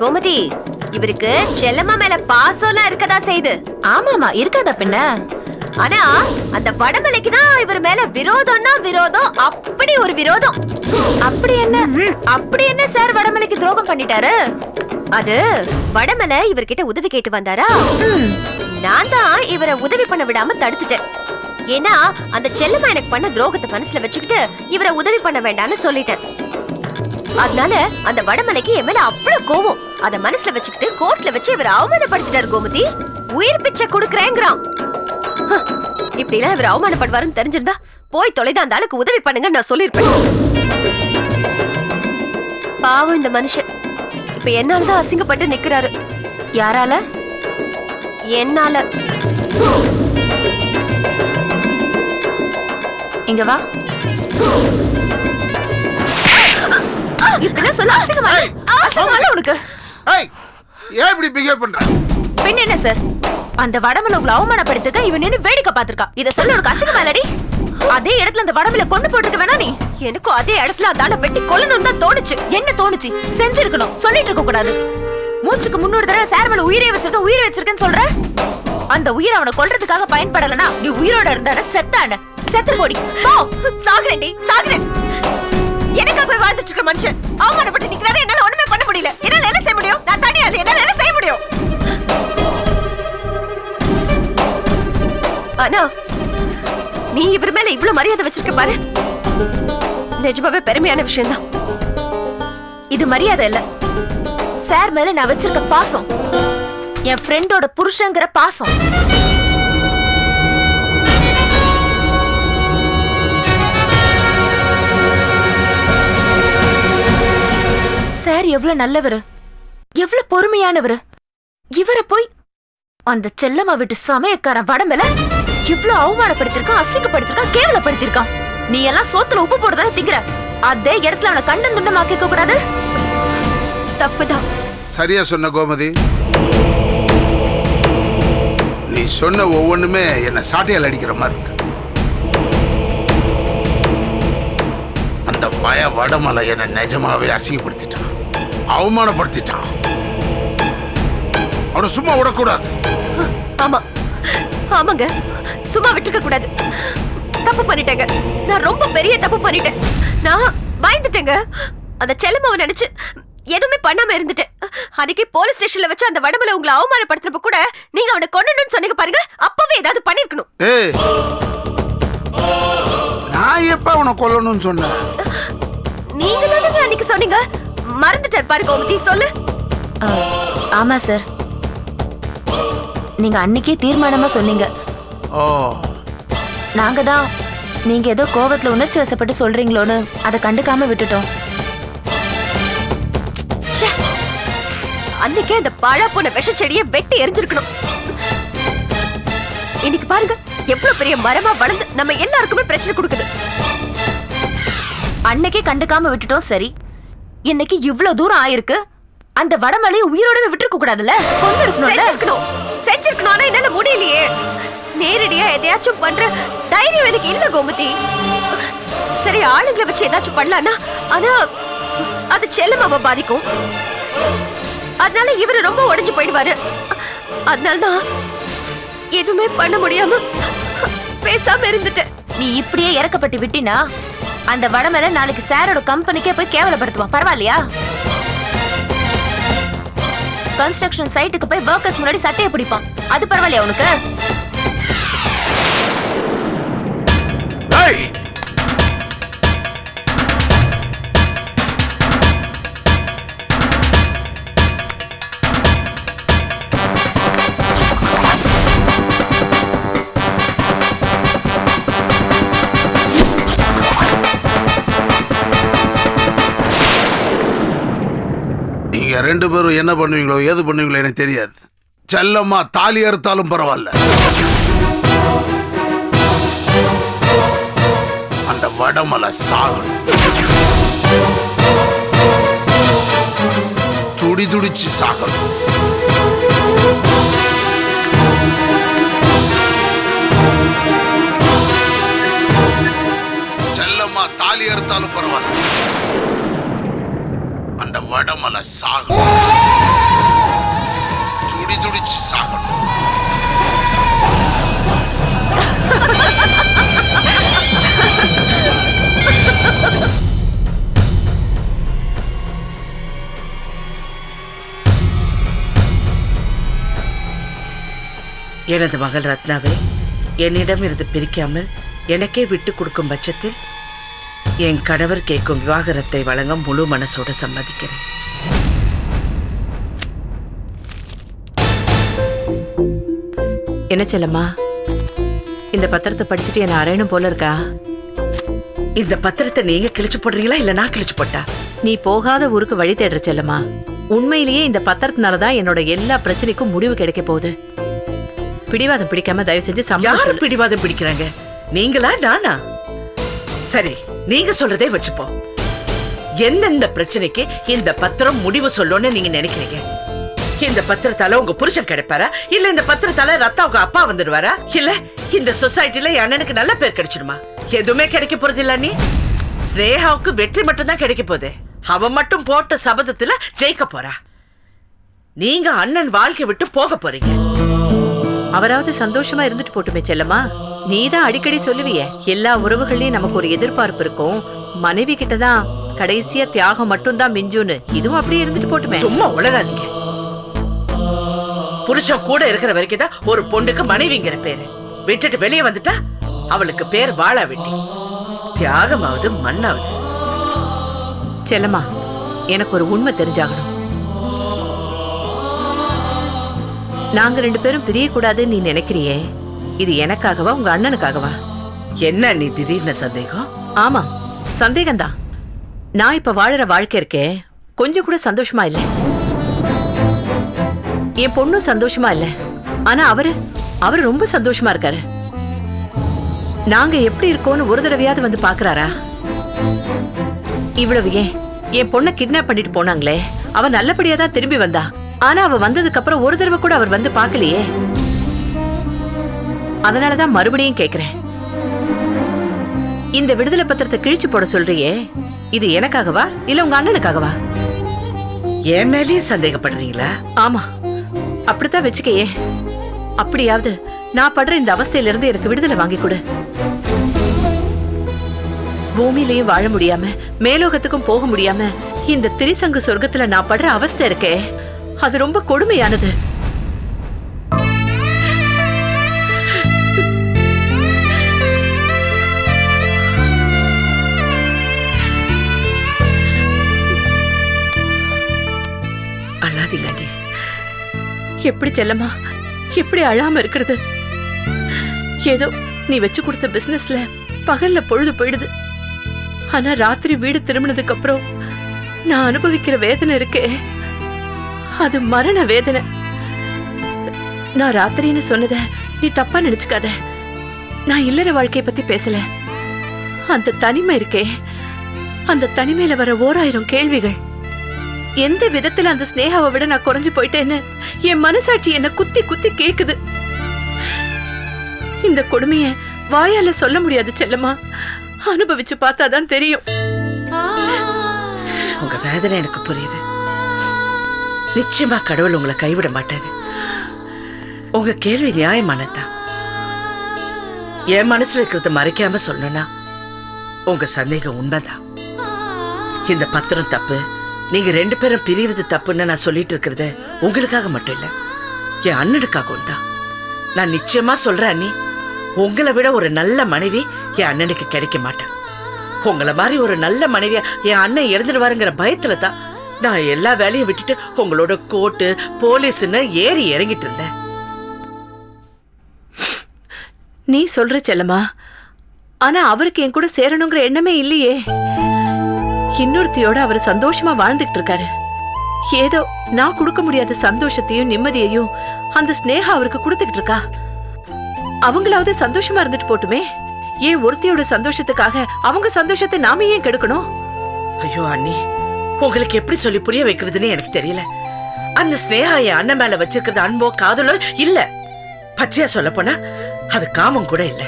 கோமதி? இவருக்கு செல்லம்மா மேல பாசம்லாம் இருக்கதா செய்யுது. ஆமாமா, இருக்காதா பின்ன. ஆனா அந்த வடமலைக்கு தான் இவர் மேல விரோதம்னா விரோதம், அப்படி ஒரு விரோதம். அப்படி என்ன சார் வடமலைக்கு துரோகம் பண்ணிட்டாரு? அது வடமலை இவர்கிட்ட உதவி கேட்டு வந்தாரா, நான் தான் இவரை உதவி பண்ண விடாம தடுத்துட்டேன். ஏன்னா அந்த செல்லம்மா எனக்கு பண்ண துரோகத்தை மனசுல வச்சுக்கிட்டு இவரை உதவி பண்ண வேண்டாம்னு சொல்லிட்டேன். அதனால அந்த வடமலைக்கு என் மேல அவ்வளவு கோவம். அத மனசுல வச்சுக்கிட்டு கோர்ட்ல வச்சு இவர் அவமானப்படுத்திட்டாரு கோமதி. உயிர் பிச்சை கொடுக்கறேங்கிறான். இப்படி எல்லாம் இவர் அவமானப்படுவாருன்னு தெரிஞ்சிருந்தா போய் தொலைதான் அந்த ஆளுக்கு உதவி பண்ணுங்க நான் சொல்லிருப்பேன். பாவம் இந்த மனுஷன் இப்ப என்னாலதான் அசிங்கப்பட்டு நிக்கிறாரு. யாரால? என்னால. இங்க வா. இப்படிலாம் சொல்ல அசிங்கமா உனக்கு? ஏன் இப்படி பிஹேவ் பண்ற? பின்ன என்ன சார், அந்த வடமலை உங்களை அவமானப்படுத்திருக்கா, இவன் நின்னு வேடிக்கை பார்த்திருக்கா. இத சொல்ல உனக்கு அசிங்கமா இல்லடி? அதே இடத்துல அந்த வடமலை கொண்டு போட்டுக்க வேணா நீ? எனக்கும் அதே இடத்துல அதால வெட்டி கொல்லணும் தான் தோணுச்சு. என்ன தோணுச்சு? செஞ்சிருக்கணும், சொல்லிட்டு இருக்க கூடாது. மூச்சுக்கு 300 தடவை சார் மேல உயிரை வச்சிருக்கேன்னு சொல்ற. அந்த உயிரை அவனை கொல்றதுக்காக பயன்படலனா நீ உயிரோட இருந்தான செத்தான. செத்து போடி. சாகுறேன்டி, சாகுறேன். எனக்காக வாழ்ந்துட்டு இருக்க மனுஷன் அவமானப்பட்டு நிக்கிறாரு. என்னால ஒண்ணுமே பண்ண முடியல. என்னால என்ன செய்ய முடியும்? நான் தனியாளு, என்னால என்ன செய்ய முடியும்? ஆனா நீ இவர் மேல இவ்வளவு மரியாதை வச்சிருக்க பாரு, நிஜமாவே பெருமையான விஷயம் தான். இது மரியாதை இல்ல, சார் மேல நான் வச்சிருக்க பாசம், என் ஃப்ரெண்டோட புருஷங்கிற பாசம். சார் எவ்வளவு நல்லவரு, எவ்வளவு பொறுமையானவரு. இவரை போய் அந்த செல்லம்மா விட்டு சமயக்காரன் வடமேல இவ்வளவு அவமானப்படுத்திருக்கான், அசிங்கப்படுத்திருக்கான், கேவலப்படுத்திருக்கான். நீ எல்லாம் சோத்துல உப்பு போடுறதான திங்கிற. அதே இடத்துல அவனை கண்டம் துண்டமாக்கி இருக்க கூடாது. தப்புதான். சரியா சொன்ன கோமதி. நீ சொன்ன ஒவ்வொன்றுமே என்ன சாட்டையால் அடிக்கிற மாதிரி இருக்கு. அந்த பய வடமலை என்ன நிஜமாவே அசிங்கப்படுத்திட்டான், அவமானப்படுத்திட்டான். அவனை சும்மா விடக்கூடாது. ஆமா ஆமாங்க, சும்மா விட்டுக்க கூடாது. தப்பு பண்ணிட்டேங்க, நான் ரொம்ப பெரிய தப்பு பண்ணிட்டேன். நான் பயந்துட்டேங்க. அந்த செல்லம்மாவை நினைச்சு எதுவுமே பண்ணாம இருந்துட்டேன். அன்னைக்கு போலீஸ் ஸ்டேஷன்ல வச்சு அந்த வடமலை உங்களை அவமானப்படுத்துறப்ப கூட நீங்க அவனை கொன்னணும்னு சொன்னீங்க பாருங்க, அப்பவே ஏதாவது பண்ணிருக்கணும். ஏய், நான் எப்ப அவனை கொல்லணும்னு சொன்னேன்? நீங்க தானே அன்னைக்கு சொன்னீங்க. மறந்துட்டேன் பாரு கோமதி, சொல்லு. ஆமா சார், நீங்க அன்னைக்கே தீர்மானமா சொன்னீங்க. ஓ, நாங்க தான் நீங்க ஏதோ கோவத்துல உணர்ச்சி வசப்பட்டு சொல்றீங்களோன்னு அதை கண்டுக்காம விட்டுட்டோம். அன்னைக்கே அந்த பாழா போன விஷ செடியை வெட்டி எரிஞ்சிருக்கணும். இன்னைக்கு பாருங்க எவ்வளவு பெரிய மரமா வளர்ந்து நம்ம எல்லாருக்குமே பிரச்சனை கொடுக்குது. அன்னைக்கே கண்டுக்காம விட்டுட்டோம் சரி, இன்னைக்கு இவ்வளவு தூரம் ஆயிருக்கு. அந்த வடமலையை உயிரோடவே விட்டுருக்க கூடாதுல்ல, கொண்டு இருக்கணும். செஞ்சிருக்கணும், ஆனா என்னால முடியலையே. நேரடியா எதையாச்சும் பண்ற தைரியம் எனக்கு இல்ல கோமதி. சரி, ஆளுங்களை வச்சு ஏதாச்சும் பண்ணலாம்னா ஆனா அது செல்லம்மாவை பாதிக்கும். அதனால இவரு ரொம்ப உடைஞ்சு போயிடுவாரு. அதனாலதான் எதுவுமே பண்ண முடியாம பேசாம இருந்துட்டேன். நீ இப்படியே இறக்கப்பட்டு விட்டினா அந்த வடமலை நாளைக்கு சாரோட கம்பெனிக்கே போய் கேவலப்படுத்துவான். பரவாயில்லையா? கன்ஸ்ட்ரக்ஷன் சைட்டுக்கு போய் வர்க்கர்ஸ் முன்னாடி சட்டையை பிடிப்பான். அது பரவாயில்லையா உனக்கு? டேய், நீங்க 2 பேரும் என்ன பண்ணுவீங்களோ ஏது பண்ணுவீங்களோ எனக்கு தெரியாது. செல்லம்மா தாலி அறுத்தாலும் பரவாயில்ல, அந்த வடமலை சாகணும். துடி துடிச்சு சாகணும். செல்லம்மா தாலி அறுத்தாலும் பரவாயில்ல, அந்த வடமலை சாகணும். துடி துடிச்சு சாகணும். எனது மகள் ரத்னாவை என்னிடம் இருந்து பிரிக்காமல் எனக்கே விட்டு கொடுக்கும் பட்சத்தில் என் கணவர் கேட்கும் விவாகரத்தை வழங்க முழு மனசோட சம்மதிக்கிறேன். என்ன செல்லம்மா, இந்த பத்திரத்தை படிச்சுட்டு என்ன அரையணும் போல இருக்கா? இந்த பத்திரத்தை நீங்க கிழிச்சு போடுறீங்களா இல்ல நான் கிழிச்சு போட்டா? நீ போகாத ஊருக்கு வழி தேடுற செல்லம்மா. உண்மையிலேயே இந்த பத்திரத்தினாலதான் என்னோட எல்லா பிரச்சனைக்கும் முடிவு கிடைக்க போகுது. பிடிவாதம் பிடிக்காம தயவு செஞ்சு யாரு பிடிவாதம் பிடிக்கிறாங்க? நீங்களா நானா? சரி, நீங்க சொல்றதே வச்சுப்போம். எந்தெந்த பிரச்சனைக்கு இந்த பத்திரம் முடிவு சொல்லணும்னு நீங்க நினைக்கிறீங்க? இந்த பத்திரத்தால உங்க புருஷன் கிடைப்பாரா, இல்ல இந்த பத்திரத்தால ரத்தாவுக்கு அப்பா வந்துடுவாரா, இல்ல இந்த சொசைட்டில என் அண்ணனுக்கு நல்ல பேர் கிடைச்சிடுமா? எதுவுமே கிடைக்க போறது இல்ல. நீ ஸ்னேகாவுக்கு வெற்றி மட்டும் தான் கிடைக்க போகுது. அவ மட்டும் போட்ட சபதத்துல ஜெயிக்க போறா. நீங்க அண்ணன் வாழ்க்கை விட்டு போக போறீங்க. அவராவது சந்தோஷமா இருந்துட்டு போட்டுமே செல்லம்மா. நீதான் அடிக்கடி சொல்லுவிய, எல்லா உறவுகள்லயும் நமக்கு ஒரு எதிர்பார்ப்பு இருக்கும், மனைவி கிட்டதான் கடைசியா தியாகம் மட்டும் தான் மிஞ்சுன்னு. இதுவும் அப்படியே இருந்துட்டு போட்டுமே. சும்மா உளறாதீங்க. புருஷன் கூட இருக்கிற வரைக்கும் தான் ஒரு பொண்ணுக்கு மனைவிங்கிற பேரு. விட்டுட்டு வெளியே வந்துட்டா அவளுக்கு பேர் வாழா வெட்டி. தியாகமாவது மண்ணாவது. செல்லம்மா, எனக்கு ஒரு உண்மை தெரிஞ்சாகணும். நாங்க 2 பேரும் பிரியக்கூடாதுன்னு நீ நினைக்கிறியே, இது எனக்காகவா உங்க அண்ணனுக்காகவா? என்ன நீ திடீர்னு சந்தேகம்? ஆமா, சந்தேகம்தான். நான் இப்ப வாழற வாழ்க்கை இருக்கே, கொஞ்சம் கூட சந்தோஷமா இல்ல. என் பொண்ணும் சந்தோஷமா இல்ல. ஆனா அவரு ரொம்ப சந்தோஷமா இருக்காரு. நாங்க எப்படி இருக்கோம்னு ஒரு தடவையாவது வந்து பாக்குறாரா? இவ்வளவு ஏன், என் பொண்ணை கிட்னாப் பண்ணிட்டு போனாங்களே, அவ நல்லபடியா தான் திரும்பி வந்தா. ஆனா அவ வந்ததுக்கு அப்புறம் ஒரு தடவை கூட அவர் வந்து பாக்கலையே. அதனாலதான் மறுபடியும் கேக்குறேன், இந்த விடுதலை பத்திரத்தை கிழிச்சு போட சொல்றியே, இது எனக்காகவா இல்ல உங்க அண்ணனுக்காகவா? என் மேலேயும் சந்தேகப்படுறீங்களா? ஆமா, அப்படித்தான் வச்சுக்கையே. அப்படியாவது நான் படுற இந்த அவஸ்தையில இருந்து எனக்கு விடுதலை வாங்கி கொடு. பூமியிலையும் வாழ முடியாம மேலோகத்துக்கும் போக முடியாம இந்த திரிசங்கு சொர்க்கத்துல நான் படுற அவஸ்தை இருக்கே, அது ரொம்ப கொடுமையானது. அழாதீங்க அண்ணி. எப்படி செல்லம்மா, எப்படி அழாம இருக்கிறது? ஏதோ நீ வச்சு கொடுத்த பிசினஸ்ல பகல்ல பொழுது போயிடுது. ஆனா ராத்திரி வீடு திரும்பினதுக்கு அப்புறம் நான் அனுபவிக்கிற வேதனை இருக்கே, அது மரண வேதனை. நான் ராத்திரின்னு சொன்னத நீ தப்பா நினைச்சுக்காத. நான் இல்லற வாழ்க்கைய பத்தி பேசல. அந்த தனிமை இருக்கே, அந்த தனிமையில வர 1000 கேள்விகள். எந்த விதத்துல அந்த ஸ்னேகாவை விட நான் குறைஞ்சு போயிட்டேன்னு என் மனசாட்சி என்ன குத்தி குத்தி கேக்குது. இந்த கொடுமைய வாயால சொல்ல முடியாது செல்லம்மா, அனுபவிச்சு பார்த்தாதான் தெரியும். உங்க வேதனை எனக்கு புரியுது. நிச்சயமா கடவுள் உங்களை கைவிட மாட்டாரு. உங்க கேள்வி நியாயமானதான். என் மனசுல இருக்கிறத மறைக்காம சொல்லணும்னா உங்க சந்தேகம் உண்மைதான். இந்த பத்திரம் தப்பு, நீங்க 2 பேரும் பிரிவது தப்புன்னு நான் சொல்லிட்டு இருக்கிறது உங்களுக்காக மட்டும் இல்ல, என் அண்ணனுக்காகவும் தான். நான் நிச்சயமா சொல்றேன் அண்ணி, உங்களை விட ஒரு நல்ல மனைவி என் அண்ணனுக்கு கிடைக்க மாட்டேன். உங்களை மாதிரி ஒரு நல்ல மனைவியா என் அண்ணன் இறந்துடுவாருங்கிற பயத்துல தான் நான் எல்லா வேலையும் விட்டுட்டு உங்களோட கோர்ட்டு போலீஸ்ன்னு ஏறி இறங்கிட்டு இருந்தேன். நீ சொல்ற செல்லம்மா, ஆனா அவருக்கு என் கூட சேரணுங்கிற எண்ணமே இல்லையே. இன்னொருத்தியோட அவர் சந்தோஷமா வாழ்ந்துட்டு இருக்காரு. ஏதோ நான் கொடுக்க முடியாத சந்தோஷத்தையும் நிம்மதியையும் அந்த ஸ்னேகா அவருக்கு கொடுத்துக்கிட்டு இருக்கா. அவங்களாவது சந்தோஷமா இருந்துட்டு போட்டுமே. ஏன் ஒருத்தியோட சந்தோஷத்துக்காக அவங்க சந்தோஷத்தை நாம ஏன் கெடுக்கணும்? ஐயோ அண்ணி, உங்களுக்கு எப்படி சொல்லி புரிய வைக்கிறதுன்னு எனக்கு தெரியல. அந்த ஸ்னேகா என் அண்ணன் மேல வச்சிருக்கிறது அன்போ காதலோ இல்ல. பச்சையா சொல்ல போனா அது காமம் கூட இல்ல.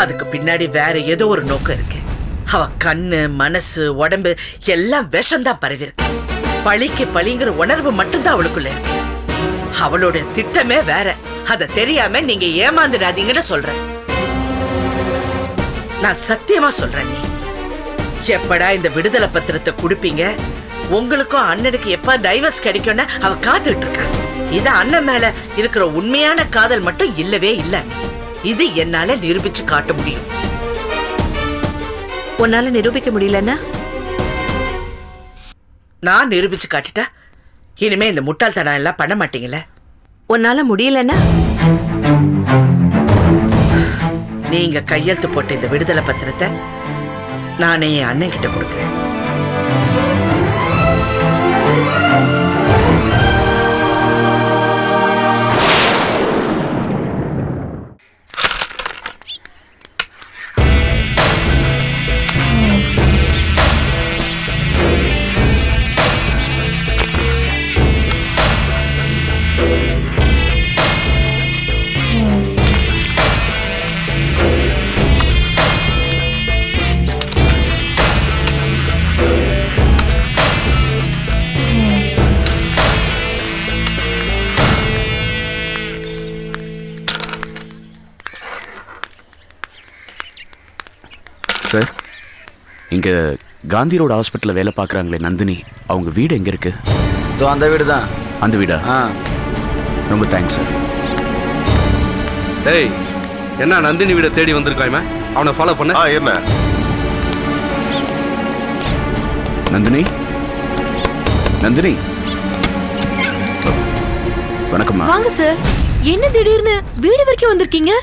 அதுக்கு பின்னாடி வேற ஏதோ ஒரு நோக்கம் இருக்கு. அவ கண்ணு, மனசு, உடம்பு எல்லாம் விஷம்தான் பரவி இருக்கு. பழிக்கு பழிங்கிற உணர்வு மட்டும்தான் அவளுக்குள்ள இருக்கு. அவளோட திட்டமே வேற. அத தெரியாம நீங்க ஏமாந்துடாதீங்கன்னு சொல்றேன். நான் சத்தியமா சொல்றேன். நீ எப்படா இந்த விடுதலை பத்திரத்தை குடுப்பீங்க, உங்களுக்கும் அண்ணனுக்கு எப்ப டைவர்ஸ் கிடைக்கும்னு அவ காத்துட்டு இருக்கா. இது அண்ணன் மேல இருக்கிற உண்மையான காதல் மட்டும் இல்லவே இல்ல. இது என்னால நிரூபிச்சு காட்ட முடியும். உன்னால நிரூபிக்க முடியலன்னா நான் நிரூபிச்சு காட்டிட்டா இனிமே இந்த முட்டாள்தனம் எல்லாம் பண்ண மாட்டீங்கல்ல? உன்னால முடியலன்னா நீங்க கையெழுத்து போட்ட இந்த விடுதலை பத்திரத்தை நானே என் அண்ணன் கிட்ட கொடுக்கிறேன். சார், இங்கே காந்தி ரோடு ஹாஸ்பிட்டலில் வேலை பார்க்குறாங்களே நந்தினி, அவங்க வீடு எங்கே இருக்கு? அந்த வீடு தான். அந்த வீடா? ரொம்ப தேங்க்ஸ் சார். டேய், என்ன நந்தினி வீடை தேடி வந்திருக்காய்மா? அவனை ஃபாலோ பண்ண. என்ன நந்தினி? நந்தினி, வணக்கம்மா. வாங்க சார். என்ன திடீர்னு வீடு வரைக்கும் வந்திருக்கீங்க?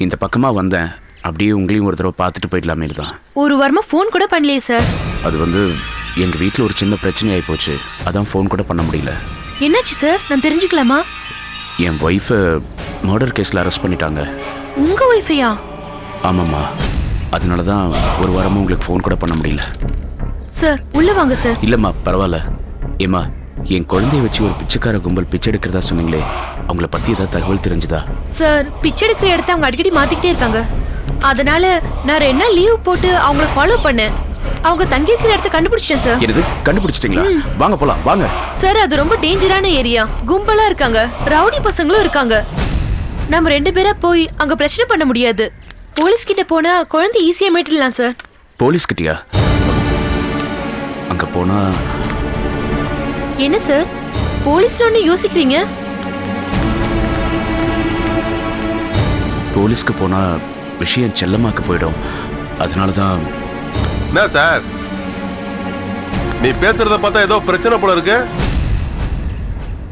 இந்த பக்கமாக வந்தேன், அப்படியே உங்களையும் ஒரு தடவை பார்த்துட்டு போயிடலாமே தான். ஒரு வாரமா ஃபோன் கூட பண்ணலையே சார். அது வந்து எங்கள் வீட்டில் ஒரு சின்ன பிரச்சனை ஆகி போச்சு, அதான் ஃபோன் கூட பண்ண முடியல. என்னாச்சு சார்? நான் தெரிஞ்சுக்கலாமா? என் ஒய்ஃபை மர்டர் கேஸில் அரெஸ்ட் பண்ணிட்டாங்க. உங்க ஒய்ஃபையா? ஆமாம்மா, அதனால தான் ஒரு வாரமாக உங்களுக்கு ஃபோன் கூட பண்ண முடியல. சார் உள்ள வாங்க சார். இல்லைம்மா, பரவாயில்ல. ஏம்மா, என் குழந்தைய வச்சு ஒரு பிச்சைக்கார கும்பல் பிச்சை எடுக்கிறதா சொன்னீங்களே, அவங்கள பற்றி ஏதாவது தகவல் தெரிஞ்சுதா? சார், பிச்சை எடுக்கிற இடத்த அவங்க அடிக்கடி மாத்திக்கிட்டே இருக்காங்க. அதனால நான் 2 நாள் லீவ் போட்டு அவங்கள ஃபாலோ பண்ணேன். அவங்க தங்கி இருக்கிற இடத்த கண்டுபிடிச்சிட்டேன் சார். என்னது, கண்டுபிடிச்சிட்டீங்களா? வாங்க போலாம், வாங்க. சார், அது ரொம்ப டேஞ்சரான ஏரியா. கும்பலா இருக்காங்க, ரவுடி பசங்களும் இருக்காங்க. நம்ம 2 பேரா போய் அங்க பிரச்சனை பண்ண முடியாது. போலீஸ் கிட்ட போனா குழந்தை ஈஸியா மீட்டலாம் சார். போலீஸ் கிட்டயா? அங்க போனா என்ன சார் போலீஸ்ல ஒண்ணு யோசிக்கிறீங்க? போலீஸ்க்கு போனா விஷயம் செல்லமாக்கு போயிடும், அதனாலதான். என்ன சார், நீ பேசுறத பார்த்தா ஏதோ பிரச்சனை போல இருக்கு.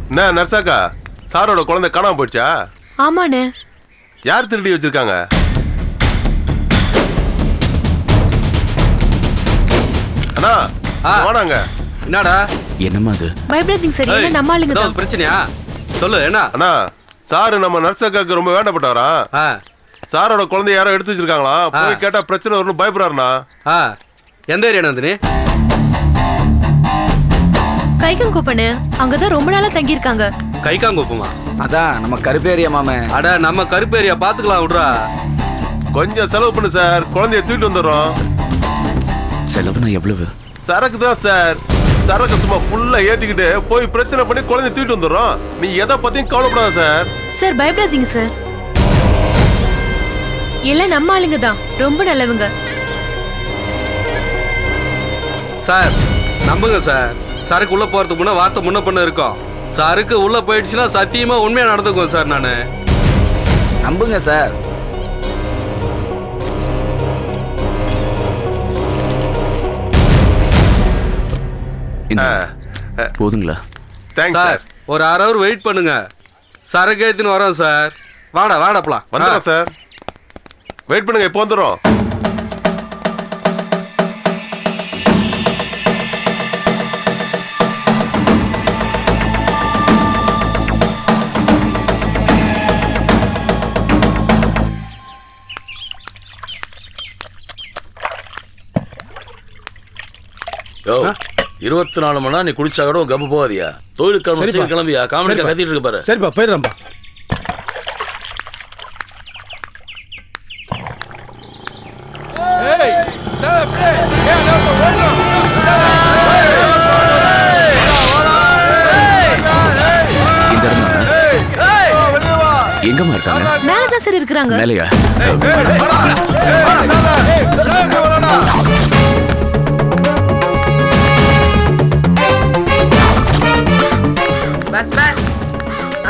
என்ன நர்சாக்கா, சாரோட குழந்தை காணாம போயிடுச்சா? ஆமாண்ணே. யார் திருடி வச்சிருக்காங்க? அண்ணா வாடாங்க. என்னடா? என்னம்மா அது? பயப்படாதீங்க சார், என்ன நம்ம ஆளுங்க தான். பிரச்சனையா? சொல்லு. என்ன அண்ணா, சாரு நம்ம நர்சக்காக்கு ரொம்ப வேண்டப்பட்டாரா. சாரோட குழந்தை யாரோ எடுத்து வச்சிருக்காங்களா, போய் கேட்டா பிரச்சனை வரும்னு பயப்படுறாருண்ணா. எந்த ஏரியா நந்தினி? கைகங்கோப்பண்ணு, அங்கதான் ரொம்ப நாளா தங்கி இருக்காங்க. கைகாங்கோப்பமா? அதான் நம்ம கருப்பேரியா மாமே. அட, நம்ம கருப்பேரியா பாத்துக்கலாம், விடுறா. கொஞ்சம் செலவு பண்ணு சார், குழந்தைய தூக்கிட்டு வந்துடுறோம். செலவுனா எவ்வளவு? சரக்கு தான் சார், சரக்கு சும்மா ஃபுல்லா ஏத்திக்கிட்டு போய் பிரச்சனை பண்ணி குழந்தைய தூக்கிட்டு வந்துடுறோம். நீ எதை பத்தியும் கவலைப்படாத சார். சார் பயப்படாதீங்க சார், எல்லாம் நம்ம ஆளுங்க தான், ரொம்ப நல்லவங்க. சார் நம்புங்க சார், சரக்கு உள்ள போறதுக்கு முன்ன வார்த்தை முன்ன பண்ண இருக்கோம். சரக்கு உள்ள போயிடுச்சுன்னா சத்தியமா உண்மையா நடந்துக்குவோம் சார். நானு நம்புங்க சார். போதுங்களா? Thanks sir sir. ஒரு 1/2 hour வெயிட் பண்ணுங்க. சரக்கு ஏத்தின்னு வரோம் சார். வாடாப்பலாம் வந்துடுறோம் சார். வெயிட் பண்ணுங்க, இப்போ வந்துடுறோம். யோ 24 மணி நேரம் நீ குடிச்சா கூட கப்பு போகாதியா? தொழில் கிளம்பியா? காமெடி கத்திட்டு இருக்க பாரு. சரிப்பா, போயிடுறேன்ப்பா. எங்கம்மா இருக்காங்க? மேலதான் சார் இருக்கிறாங்க. மேலையா? बस बस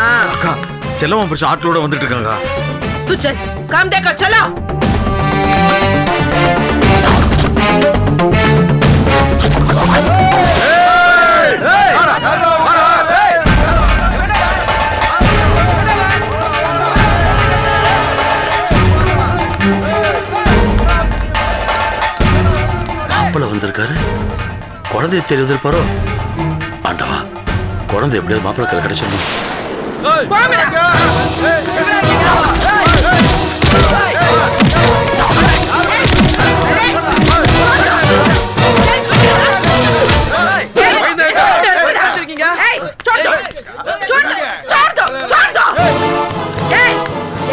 அக்கா செல்லம்மா பிடிச்ச ஆட்டோட வந்துட்டு இருக்காங்க. तू चल काम देखो चलो. மாப்பிள்ள வந்திருக்காரு. குழந்தைய தெரியுது பாரு. ஆண்டவா, குழந்தை எப்படியாவது மாப்பிள்ள கையில் கிடைச்சிடணும்.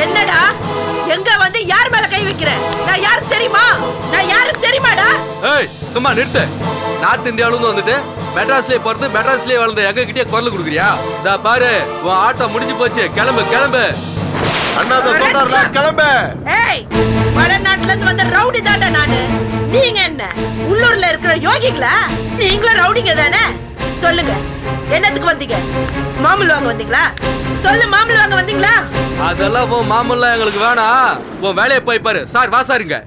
என்னடா எங்க வந்து யார் மேல கை வைக்கிற? நான் யாரு தெரியுமா? நான் யாரு தெரியுமாடா? ஏய் சும்மா நிறுத்து. நார்த் இந்தியாவில வந்துட்டு மெட்ராஸ்லயே பிறந்து மெட்ராஸ்லயே வளர்ந்த எங்க கிட்டே குரல் கொடுக்குறியா? இதா பாரு, உன் ஆட்டம் முடிஞ்சு போச்சு. கிளம்பு கிளம்பு. அண்ணாத சொல்றாருடா, கிளம்பு. ஏய், வடநாட்டுல இருந்து வந்த ரவுடி தான்டா நானு. நீங்க என்ன உள்ளூர்ல இருக்கிற யோகிங்களா? நீங்களும் ரவுடிங்க தானே? சொல்லுங்க, என்னத்துக்கு வந்தீங்க? மாமூல் வாங்க வந்தீங்களா? சொல்லு, மாமூல் வாங்க வந்தீங்களா? அதெல்லாம் உன் மாமல்லாம் எங்களுக்கு வேணாம். உன் வேலையை போய் பாரு. சார் வாசாருங்க.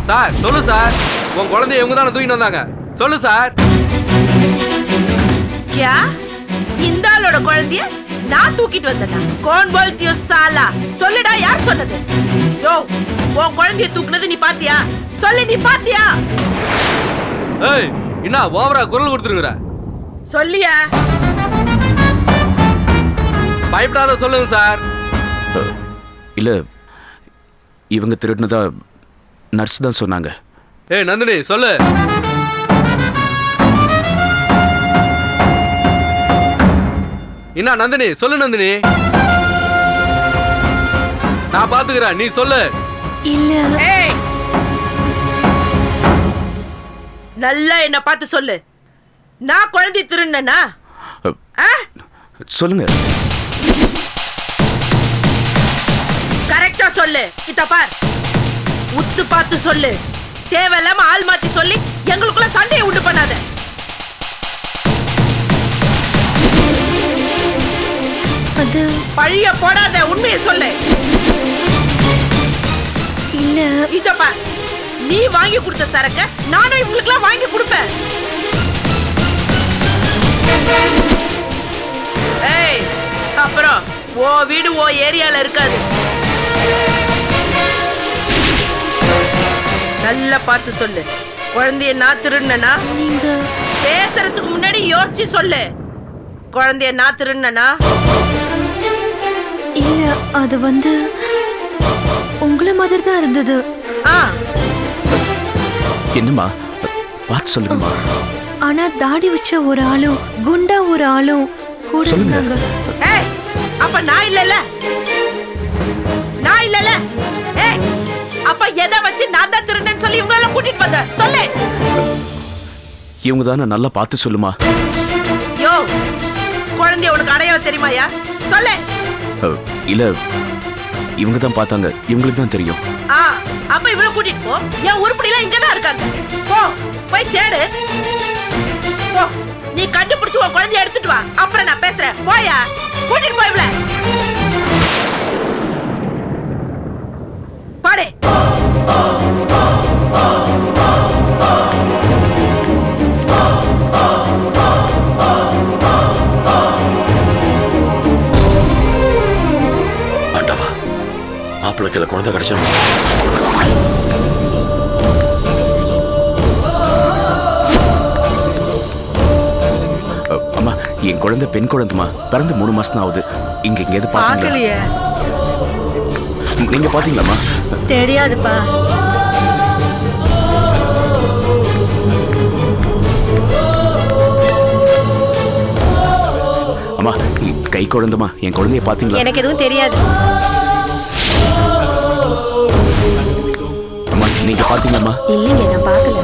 சார் சொல்லு சார். உன் குழந்தைய இவங்க தானே தூக்கிட்டு வந்தாங்க. சொல்லு சார். क्या? இந்த ஆளோட குழந்தைய நான் தூக்கிட்டு வந்தேனா? कौन बोलती हो साला? சொல்லுடா, யார் சொன்னது? யோ, உன் குழந்தைய தூக்குனது நீ பாத்தியா? சொல்லு, நீ பாத்தியா? ஏய், என்ன ஓவரா குரல் கொடுத்துருக்குற? சொல்லியா? பயப்படாத சொல்லுங்க சார். இல்ல, இவங்க திருடினதா நர்ஸ் தான் சொன்னாங்க. ஏய் நந்தினி சொல்லு. என்ன நந்தினி சொல்லு. நந்தினி நான் பாத்துக்கிறேன், நீ சொல்லு. இல்ல. ஏய், நல்லா என்ன பார்த்து சொல்லு. நான் குழந்தை திருநனா? சொல்லுங்க. கரெக்டா சொல்லு. இத பார், உத்து பார்த்து சொல்லு. தேவையில்லாம ஆள் மாத்தி சொல்லி எங்களுக்குள்ள சண்டையை உண்டு பண்ணாத. அது பழிய போடாத, உண்மையை சொல்லு. இல்ல. இத பார், நீ வாங்கி கொடுத்த சரக்க நானும் இவங்களுக்குலாம் வாங்கி கொடுப்பேன். ஏய், அப்புறம் ஓ வீடு ஓ ஏரியால இருக்காது. நல்லா பார்த்து சொல்லு. குழந்தைய நான் திருடுனா? நீங்க பேசுறதுக்கு முன்னாடி யோசிச்சு சொல்லு. குழந்தைய நான் திருடுனா? இல்ல, அது உங்களை மாதிரி தான் இருந்தது. என்னம்மா பார்த்து சொல்லுங்கம்மா. ஆனா தாடி வச்ச ஒரு ஆளும் குண்டா ஒரு ஆளும் கூட இருந்தாங்க. ஏய் அப்ப நான் இல்லல ஏய் அப்ப எதை வச்சு நான் தான் திருடன்னு சொல்லி இவங்கள கூட்டிட்டு வந்த சொல்லு. இவங்க தானே நல்லா பார்த்து சொல்லுமா. யோ குழந்தைய உனக்கு அடையாளம் தெரியுமாயா சொல்லு. இல்ல இவங்க தான் பார்த்தாங்க, இவங்களுக்கு தான் தெரியும். அப்ப இவள கூட்டிட்டு போ. என் உருப்படி எல்லாம் இங்கதான் இருக்காங்க. போ போய் தேடு. போ நீ கண்டுபிடிச்சு உன் குழந்தைய எடுத்துட்டு வா. அப்புறம் நான் பேசுறேன். போயா கூட்டிட்டு போய் இவள பாடு. ஆண்டவா, மாப்பிள்ளைக்கு குழந்தை கிடைச்சா. அம்மா என் குழந்தை பெண் குழந்தைமா, பிறந்து 3 மாசம் ஆகுது. இங்க எது பாக்கலையே? நீங்க பாத்தீங்களாமா? தெரியாதுப்பா. அம்மா கை குழந்தைமா, என் குழந்தைய பாத்தீங்களா? எனக்கு எதுவும் தெரியாது. அம்மா நீங்க பாத்தீங்களாமா? இல்லைங்க, நான் பார்க்கல.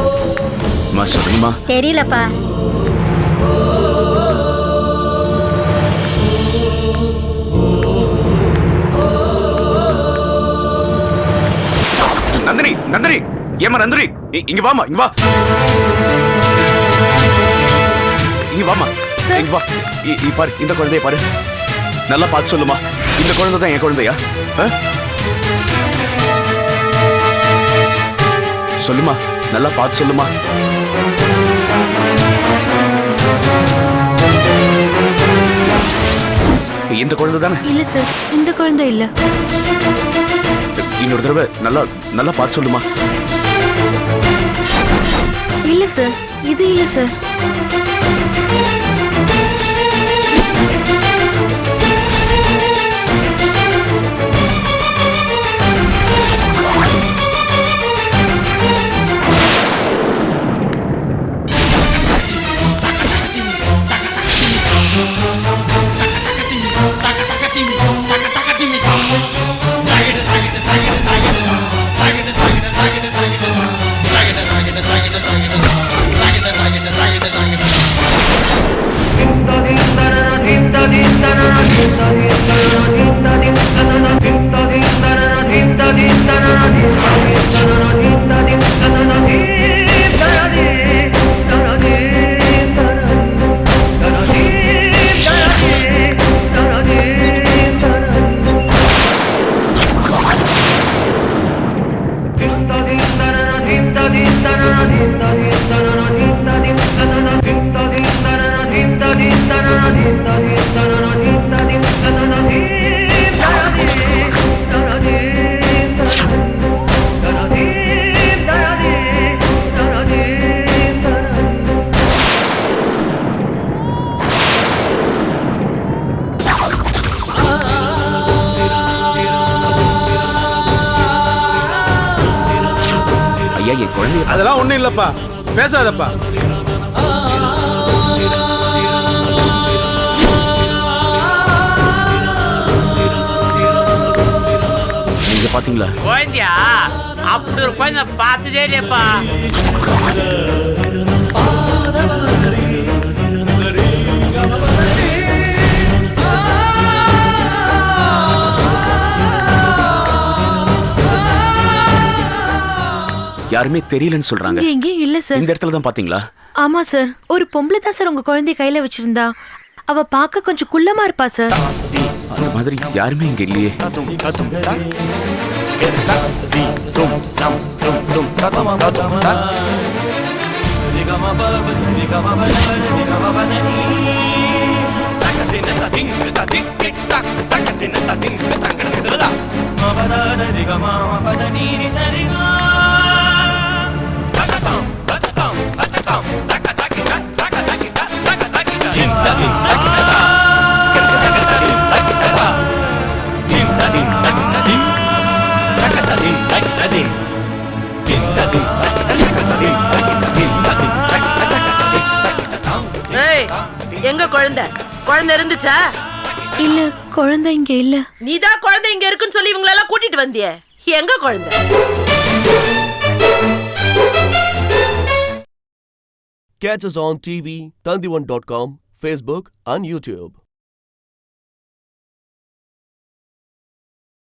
அம்மா சொல்லுங்கம்மா. தெரியலப்பா. நந்தினி, நந்தினி, ஏமா நந்தினி, இங்க வாமா, இங்க வா. இங்க வாமா, இங்க வா. பாரு இந்த குழந்தைய பாரு, நல்லா பார்த்து சொல்லுமா. இந்த குழந்தை தான் என் குழந்தையா? சொல்லுமா, நல்லா பார்த்து சொல்லுமா. இந்த குழந்தை தானே? இல்ல சார், இந்த குழந்தை இல்ல. இன்னொரு தடவை நல்லா நல்லா பார்த்து சொல்லுமா. இல்ல சார், இது இல்ல சார். அதெல்லாம் ஒண்ணும் இல்லப்பா, பேசாதப்பா. நீங்க பாத்தீங்களா? குழந்தையா? அப்படி ஒரு குழந்தை பார்த்ததே இல்லையப்பா. யாருமே தெரியலன்னு சொல்றாங்க. எங்கேயும் இல்ல சார். இந்த இடத்துல தான் பாத்தீங்களா? ஆமா சார், ஒரு பொம்பளை தான் சார் உங்க குழந்தைய கையில வச்சிருந்தா. அவ பார்க்க கொஞ்சம் குள்ளமா இருப்பா சார். அந்த மாதிரி யாருமே இங்க இல்லையே. Din எங்க குழந்தை குழந்தை இருந்துச்சா? இல்ல குழந்தை இங்க இல்ல. நீதான் குழந்தை இங்க இருக்குன்னு சொல்லி இவங்களெல்லாம் கூட்டிட்டு வந்தியே, எங்க குழந்தை? Catch us on TV, Tandivan.com, Facebook and YouTube.